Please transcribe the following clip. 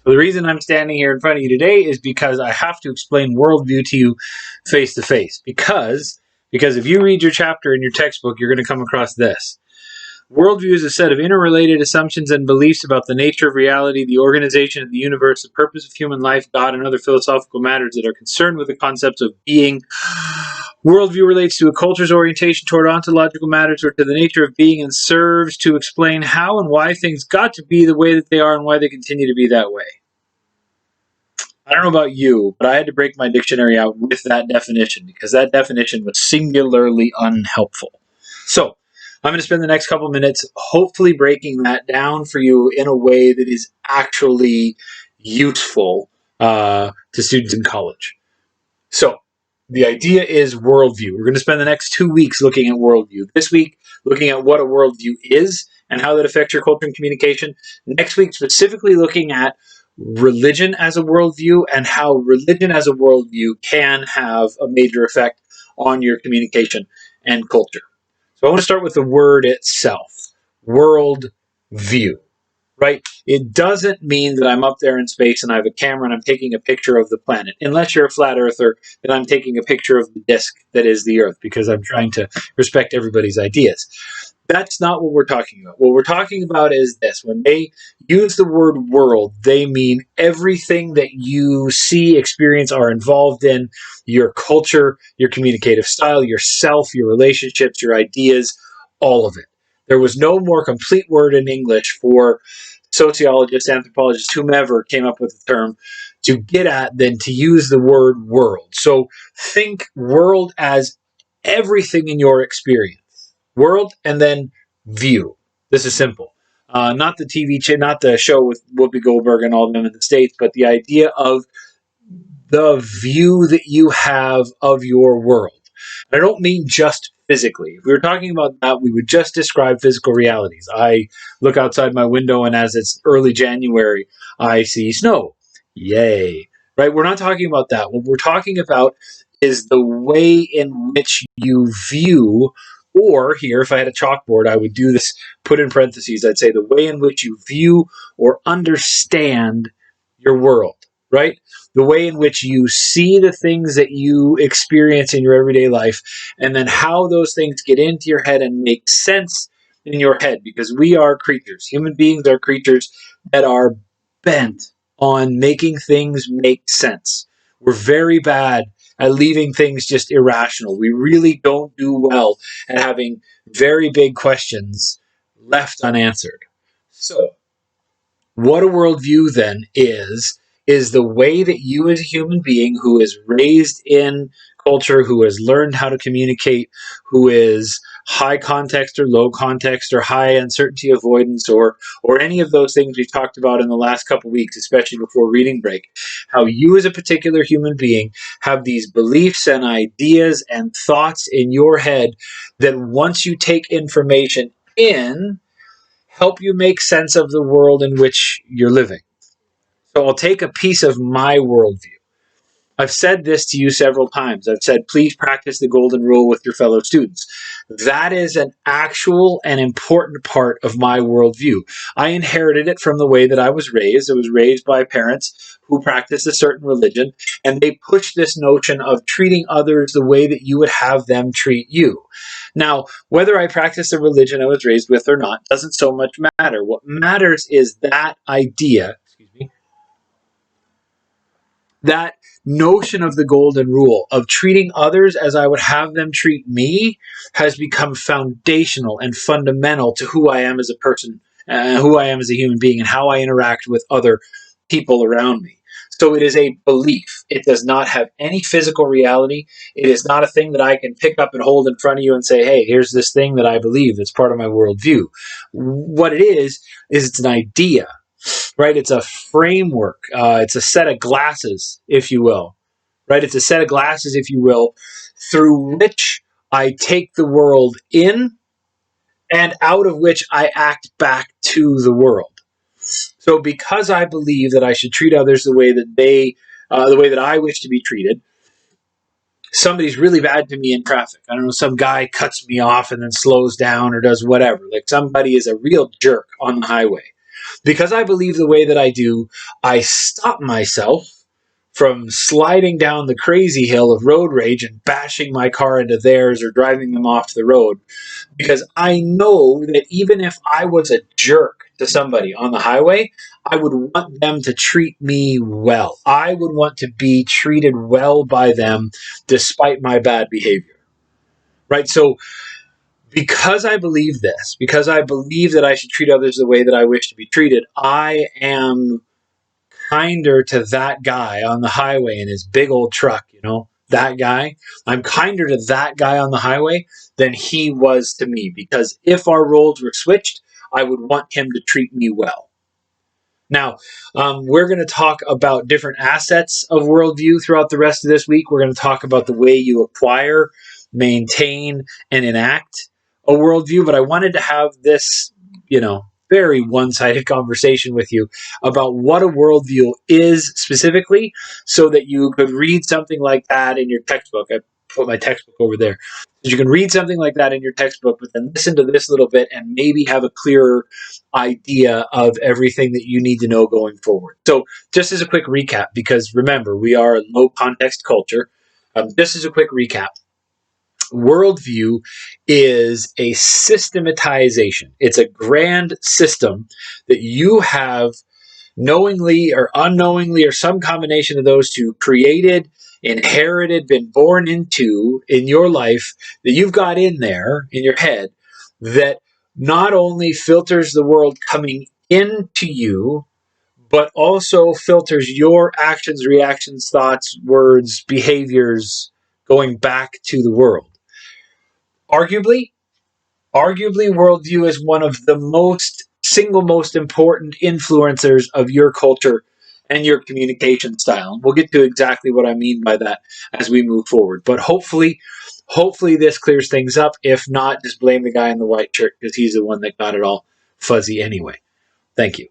So the reason I'm standing here in front of you today is because I have to explain worldview to you face to face. Because if you read your chapter in your textbook, you're going to come across this. Worldview is a set of interrelated assumptions and beliefs about the nature of reality, the organization of the universe, the purpose of human life, God, and other philosophical matters that are concerned with the concepts of being. Worldview relates to a culture's orientation toward ontological matters or to the nature of being and serves to explain how and why things got to be the way that they are and why they continue to be that way. I don't know about you, but I had to break my dictionary out with that definition because that definition was singularly unhelpful. So, I'm going to spend the next couple minutes hopefully breaking that down for you in a way that is actually useful to students in college. So, the idea is worldview. We're going to spend the next 2 weeks looking at worldview. This week, looking at what a worldview is and how that affects your culture and communication. Next week, specifically looking at religion as a worldview and how religion as a worldview can have a major effect on your communication and culture. So I want to start with the word itself, worldview, right? It doesn't mean that I'm up there in space and I have a camera and I'm taking a picture of the planet. Unless you're a flat earther, then I'm taking a picture of the disk that is the Earth because I'm trying to respect everybody's ideas. That's not what we're talking about. What we're talking about is this. When they use the word world, they mean everything that you see, experience, are involved in, your culture, your communicative style, yourself, your relationships, your ideas, all of it. There was no more complete word in English for sociologists, anthropologists, whomever came up with the term to get at than to use the word world. So think world as everything in your experience. World and then view. This is simple. Not the not the show with Whoopi Goldberg and all of them in the States, but the idea of the view that you have of your world. And I don't mean just physically. If we were talking about that, we would just describe physical realities. I look outside my window, and as it's early January, I see snow. Yay. Right? We're not talking about that. What we're talking about is the way in which you view, or here, if I had a chalkboard, I would do this, put in parentheses, I'd say the way in which you view or understand your world, right? The way in which you see the things that you experience in your everyday life, and then how those things get into your head and make sense in your head, because we are creatures. Human beings are creatures that are bent on making things make sense. We're very bad at leaving things just irrational. We really don't do well at having very big questions left unanswered. So, what a worldview then is the way that you as a human being who is raised in culture, who has learned how to communicate, who is high context or low context or high uncertainty avoidance or any of those things we've talked about in the last couple of weeks, especially before reading break, how you as a particular human being have these beliefs and ideas and thoughts in your head that once you take information in, help you make sense of the world in which you're living. So I'll take a piece of my worldview. I've said this to you several times. I've said, please practice the golden rule with your fellow students. That is an actual and important part of my worldview. I inherited it from the way that I was raised. I was raised by parents who practiced a certain religion, and they pushed this notion of treating others the way that you would have them treat you. Now, whether I practice the religion I was raised with or not doesn't so much matter. What matters is that idea, that notion of the golden rule of treating others as I would have them treat me has become foundational and fundamental to who I am as a person, who I am as a human being, and how I interact with other people around me. So it is a belief. It does not have any physical reality. It is not a thing that I can pick up and hold in front of you and say, hey, here's this thing that I believe that's part of my worldview. What it is it's an idea. Right? It's a framework. It's a set of glasses, if you will. Right? It's a set of glasses, if you will, through which I take the world in and out of which I act back to the world. So because I believe that I should treat others the way that the way that I wish to be treated, somebody's really bad to me in traffic. I don't know, some guy cuts me off and then slows down or does whatever. Like somebody is a real jerk on the highway. Because I believe the way that I do, I stop myself from sliding down the crazy hill of road rage and bashing my car into theirs or driving them off the road. Because I know that even if I was a jerk to somebody on the highway, I would want them to treat me well. I would want to be treated well by them despite my bad behavior. Right? So, because I believe this, because I believe that I should treat others the way that I wish to be treated, I am kinder to that guy on the highway in his big old truck, that guy. I'm kinder to that guy on the highway than he was to me, because if our roles were switched, I would want him to treat me well. Now, we're going to talk about different assets of worldview throughout the rest of this week. We're going to talk about the way you acquire, maintain, and enact a worldview. But I wanted to have this, very one-sided conversation with you about what a worldview is specifically, so that you could read something like that in your textbook. I put my textbook over there. You can read something like that in your textbook, but then listen to this little bit and maybe have a clearer idea of everything that you need to know going forward. So, just as a quick recap, because remember, we are a low context culture. Just as a quick recap, worldview is a systematization. It's a grand system that you have knowingly or unknowingly, or some combination of those two, created, inherited, been born into in your life, that you've got in there in your head, that not only filters the world coming into you, but also filters your actions, reactions, thoughts, words, behaviors going back to the world. Arguably, worldview is one of the single most important influencers of your culture and your communication style. And we'll get to exactly what I mean by that as we move forward. But hopefully this clears things up. If not, just blame the guy in the white shirt, because he's the one that got it all fuzzy anyway. Thank you.